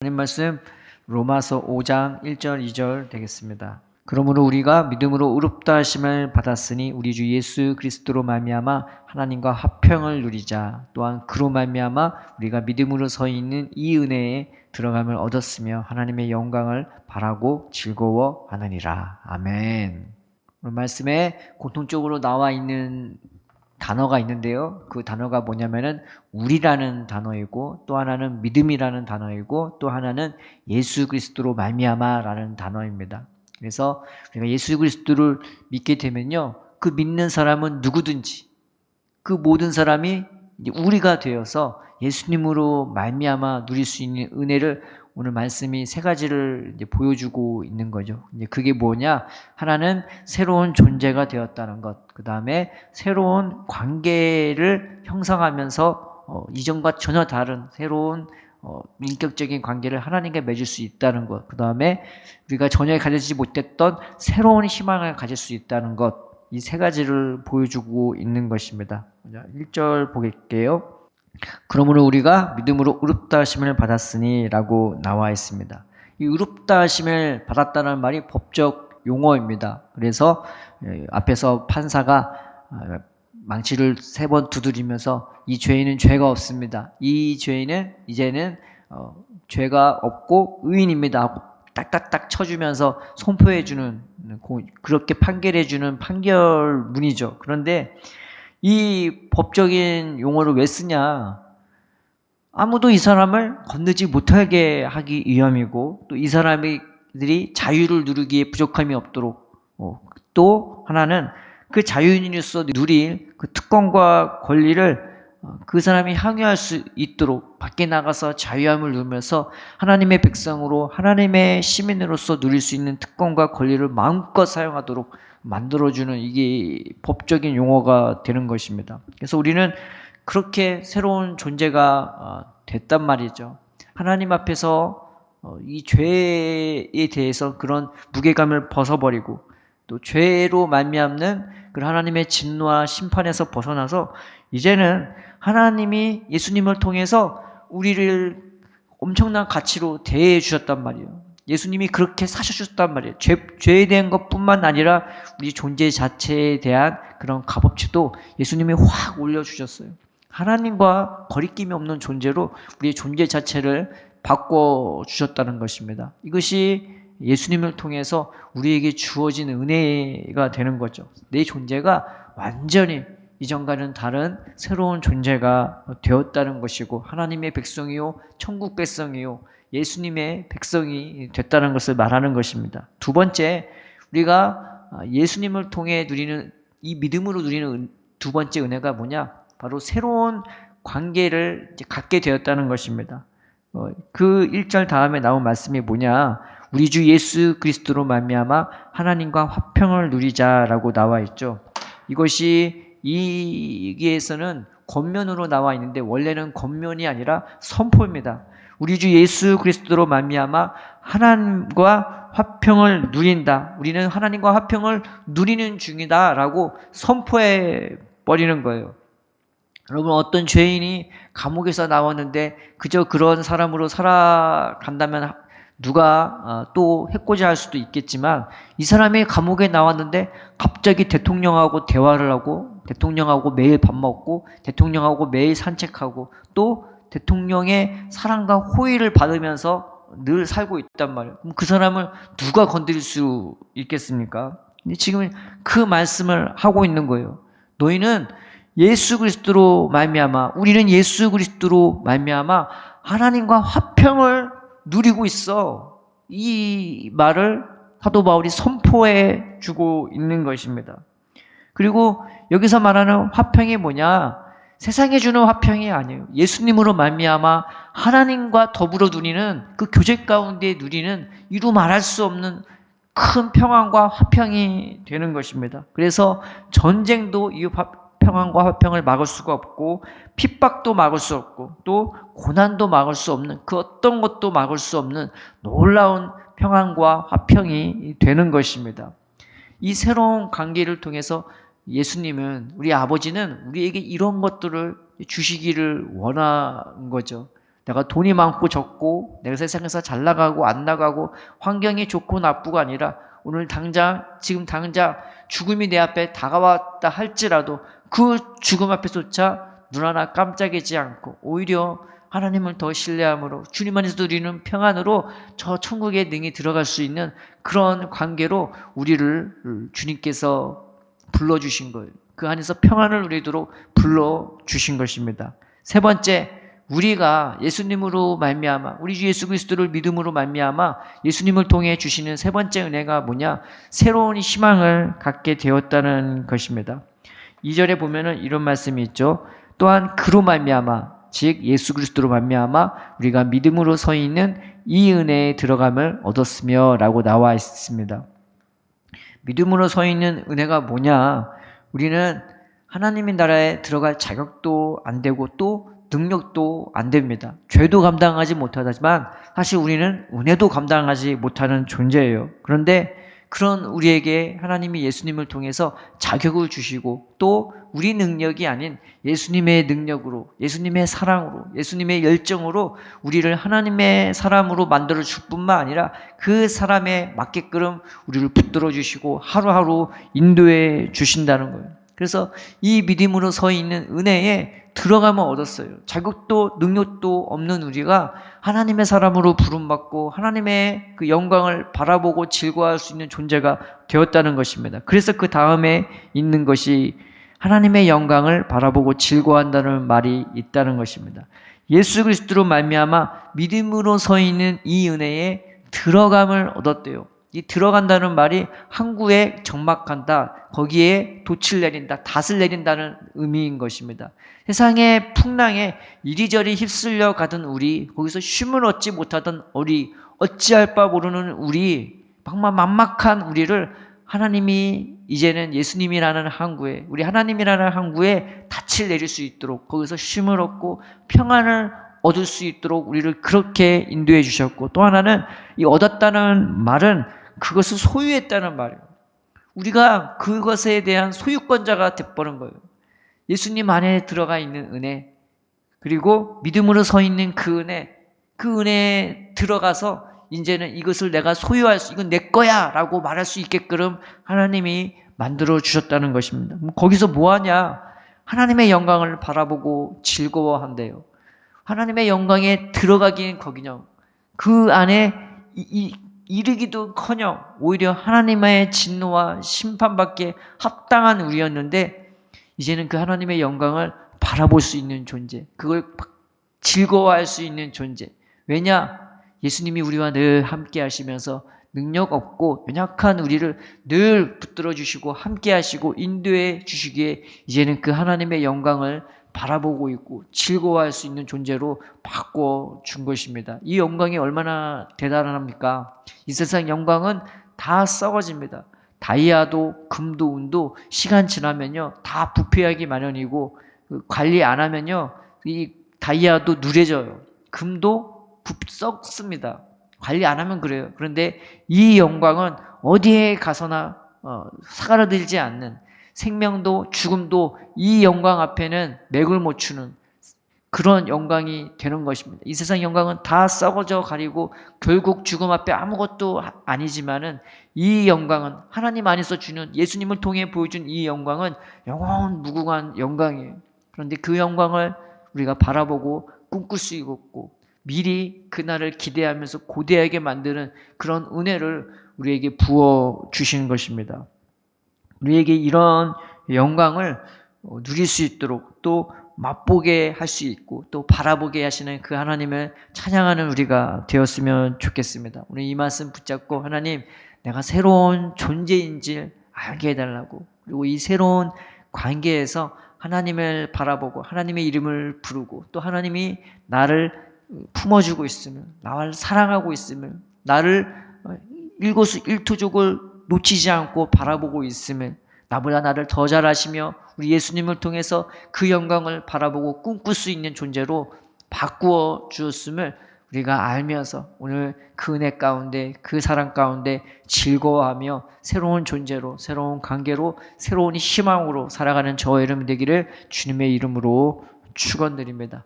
하나님 말씀 로마서 5장 1절 2절 되겠습니다. 그러므로 우리가 믿음으로 의롭다 하심을 받았으니 우리 주 예수 그리스도로 말미암아 하나님과 화평을 누리자. 또한 그로 말미암아 우리가 믿음으로 서 있는 이 은혜에 들어감을 얻었으며 하나님의 영광을 바라고 즐거워하느니라. 아멘. 오늘 말씀에 공통적으로 나와 있는 단어가 있는데요. 그 단어가 뭐냐면은 우리라는 단어이고, 또 하나는 믿음이라는 단어이고, 또 하나는 예수 그리스도로 말미암아라는 단어입니다. 그래서 우리가 예수 그리스도를 믿게 되면요, 그 믿는 사람은 누구든지 그 모든 사람이 이제 우리가 되어서 예수님으로 말미암아 누릴 수 있는 은혜를 오늘 말씀이 세 가지를 이제 보여주고 있는 거죠. 이제 그게 뭐냐? 하나는 새로운 존재가 되었다는 것. 그 다음에 새로운 관계를 형성하면서 이전과 전혀 다른 새로운 인격적인 관계를 하나님과 맺을 수 있다는 것. 그 다음에 우리가 전혀 가지지 못했던 새로운 희망을 가질 수 있다는 것. 이 세 가지를 보여주고 있는 것입니다. 1절 보겠게요. 그러므로 우리가 믿음으로 의롭다 하심을 받았으니 라고 나와 있습니다. 이 의롭다 하심을 받았다는 말이 법적 용어입니다. 그래서 앞에서 판사가 망치를 3번 두드리면서 이 죄인은 죄가 없습니다. 이 죄인은 이제는 죄가 없고 의인입니다 하고 딱딱딱 쳐주면서 선포해주는, 그렇게 판결해주는 판결문이죠. 그런데 이 법적인 용어를 왜 쓰냐? 아무도 이 사람을 건드지 못하게 하기 위함이고, 또 이 사람들이 자유를 누리기에 부족함이 없도록, 또 하나는 그 자유인으로서 누릴 그 특권과 권리를 그 사람이 향유할 수 있도록 밖에 나가서 자유함을 누리면서 하나님의 백성으로, 하나님의 시민으로서 누릴 수 있는 특권과 권리를 마음껏 사용하도록 만들어주는, 이게 법적인 용어가 되는 것입니다. 그래서 우리는 그렇게 새로운 존재가 됐단 말이죠. 하나님 앞에서 이 죄에 대해서 그런 무게감을 벗어버리고, 또 죄로 말미암는 그 하나님의 진노와 심판에서 벗어나서 이제는 하나님이 예수님을 통해서 우리를 엄청난 가치로 대해 주셨단 말이에요. 예수님이 그렇게 사셔주셨단 말이에요. 죄에 대한 것뿐만 아니라 우리 존재 자체에 대한 그런 값어치도 예수님이 확 올려주셨어요. 하나님과 거리낌이 없는 존재로 우리의 존재 자체를 바꿔주셨다는 것입니다. 이것이 예수님을 통해서 우리에게 주어진 은혜가 되는 거죠. 내 존재가 완전히 이전과는 다른 새로운 존재가 되었다는 것이고, 하나님의 백성이요 천국 백성이요 예수님의 백성이 됐다는 것을 말하는 것입니다. 두 번째, 우리가 예수님을 통해 누리는, 이 믿음으로 누리는 두 번째 은혜가 뭐냐? 바로 새로운 관계를 이제 갖게 되었다는 것입니다. 그 1절 다음에 나온 말씀이 뭐냐? 우리 주 예수 그리스도로 말미암아 하나님과 화평을 누리자라고 나와 있죠. 이것이 이게에서는 겉면으로 나와 있는데 원래는 겉면이 아니라 선포입니다. 우리 주 예수 그리스도로 말미암아 하나님과 화평을 누린다. 우리는 하나님과 화평을 누리는 중이다라고 선포해 버리는 거예요. 여러분, 어떤 죄인이 감옥에서 나왔는데 그저 그런 사람으로 살아간다면 누가 또 해코지 할 수도 있겠지만, 이 사람이 감옥에 나왔는데 갑자기 대통령하고 대화를 하고, 대통령하고 매일 밥 먹고, 대통령하고 매일 산책하고, 또 대통령의 사랑과 호의를 받으면서 늘 살고 있단 말이에요. 그럼 그 사람을 누가 건드릴 수 있겠습니까? 지금 그 말씀을 하고 있는 거예요. 너희는 예수 그리스도로 말미암아, 우리는 예수 그리스도로 말미암아 하나님과 화평을 누리고 있어. 이 말을 사도 바울이 선포해 주고 있는 것입니다. 그리고 여기서 말하는 화평이 뭐냐? 세상에 주는 화평이 아니에요. 예수님으로 말미암아 하나님과 더불어 누리는 그 교제 가운데 누리는 이루 말할 수 없는 큰 평안과 화평이 되는 것입니다. 그래서 전쟁도 이 평안과 화평을 막을 수가 없고, 핍박도 막을 수 없고, 또 고난도 막을 수 없는, 그 어떤 것도 막을 수 없는 놀라운 평안과 화평이 되는 것입니다. 이 새로운 관계를 통해서 예수님은, 우리 아버지는 우리에게 이런 것들을 주시기를 원한 거죠. 내가 돈이 많고 적고 내가 세상에서 잘 나가고 안 나가고 환경이 좋고 나쁘고 아니라 오늘 당장 지금 당장 죽음이 내 앞에 다가왔다 할지라도 그 죽음 앞에조차 눈 하나 깜짝이지 않고 오히려 하나님을 더 신뢰함으로 주님 안에서 누리는 평안으로 저 천국에 능히 들어갈 수 있는 그런 관계로 우리를 주님께서 불러주신 거예요. 그 안에서 평안을 누리도록 불러주신 것입니다. 세 번째, 우리가 예수님으로 말미암아 우리 주 예수 그리스도를 믿음으로 말미암아 예수님을 통해 주시는 세 번째 은혜가 뭐냐? 새로운 희망을 갖게 되었다는 것입니다. 2절에 보면은 이런 말씀이 있죠. 또한 그로 말미암아 즉 예수 그리스도로 말미암아 우리가 믿음으로 서 있는 이 은혜에 들어감을 얻었으며 라고 나와 있습니다. 믿음으로 서 있는 은혜가 뭐냐? 우리는 하나님의 나라에 들어갈 자격도 안 되고 또 능력도 안 됩니다. 죄도 감당하지 못하지만 사실 우리는 은혜도 감당하지 못하는 존재예요. 그런데 그런 우리에게 하나님이 예수님을 통해서 자격을 주시고 또 우리 능력이 아닌 예수님의 능력으로, 예수님의 사랑으로, 예수님의 열정으로 우리를 하나님의 사람으로 만들어 줄 뿐만 아니라 그 사람에 맞게끔 우리를 붙들어 주시고 하루하루 인도해 주신다는 거예요. 그래서 이 믿음으로 서 있는 은혜에 들어가면 얻었어요. 자격도 능력도 없는 우리가 하나님의 사람으로 부름받고 하나님의 그 영광을 바라보고 즐거워할 수 있는 존재가 되었다는 것입니다. 그래서 그 다음에 있는 것이 하나님의 영광을 바라보고 즐거워한다는 말이 있다는 것입니다. 예수 그리스도로 말미암아 믿음으로 서 있는 이 은혜에 들어감을 얻었대요. 이 들어간다는 말이 항구에 정막한다, 거기에 돛을 내린다, 닷을 내린다는 의미인 것입니다. 세상의 풍랑에 이리저리 휩쓸려 가던 우리, 거기서 쉼을 얻지 못하던 우리, 어찌할 바 모르는 우리, 막막한 우리를 하나님이 이제는 예수님이라는 항구에, 우리 하나님이라는 항구에 닻을 내릴 수 있도록 거기서 쉼을 얻고 평안을 얻을 수 있도록 우리를 그렇게 인도해 주셨고, 또 하나는 이 얻었다는 말은 그것을 소유했다는 말이에요. 우리가 그것에 대한 소유권자가 되어버린 거예요. 예수님 안에 들어가 있는 은혜, 그리고 믿음으로 서 있는 그 은혜에 들어가서 이제는 이것을 내가 소유할 수, 이건 내 거야 라고 말할 수 있게끔 하나님이 만들어 주셨다는 것입니다. 거기서 뭐 하냐? 하나님의 영광을 바라보고 즐거워한대요. 하나님의 영광에 들어가긴 거기녕 그 안에 이르기도커녕 오히려 하나님의 진노와 심판받기에 합당한 우리였는데 이제는 그 하나님의 영광을 바라볼 수 있는 존재, 그걸 즐거워할 수 있는 존재. 왜냐? 예수님이 우리와 늘 함께 하시면서 능력 없고 연약한 우리를 늘 붙들어 주시고 함께 하시고 인도해 주시기에 이제는 그 하나님의 영광을 바라보고 있고 즐거워할 수 있는 존재로 바꿔 준 것입니다. 이 영광이 얼마나 대단합니까? 이 세상 영광은 다 썩어집니다. 다이아도 금도 은도 시간 지나면요 다 부패하기 마련이고 관리 안 하면요 이 다이아도 누래져요. 금도 썩습니다. 관리 안 하면 그래요. 그런데 이 영광은 어디에 가서나 사그라들지 않는, 생명도 죽음도 이 영광 앞에는 맥을 못 추는 그런 영광이 되는 것입니다. 이 세상 영광은 다 썩어져 가리고 결국 죽음 앞에 아무것도 아니지만은 이 영광은 하나님 안에서 주는, 예수님을 통해 보여준 이 영광은 영원 무궁한 영광이에요. 그런데 그 영광을 우리가 바라보고 꿈꿀 수 있고 미리 그날을 기대하면서 고대하게 만드는 그런 은혜를 우리에게 부어 주시는 것입니다. 우리에게 이런 영광을 누릴 수 있도록 또 맛보게 할 수 있고 또 바라보게 하시는 그 하나님을 찬양하는 우리가 되었으면 좋겠습니다. 오늘 이 말씀 붙잡고 하나님, 내가 새로운 존재인지 알게 해달라고, 그리고 이 새로운 관계에서 하나님을 바라보고 하나님의 이름을 부르고 또 하나님이 나를 품어주고 있음을, 나를 사랑하고 있음을, 나를 일거수일투족을 놓치지 않고 바라보고 있음을, 나보다 나를 더 잘하시며 우리 예수님을 통해서 그 영광을 바라보고 꿈꿀 수 있는 존재로 바꾸어 주었음을 우리가 알면서 오늘 그 은혜 가운데, 그 사랑 가운데 즐거워하며 새로운 존재로, 새로운 관계로, 새로운 희망으로 살아가는 저의 이름 되기를 주님의 이름으로 축원드립니다.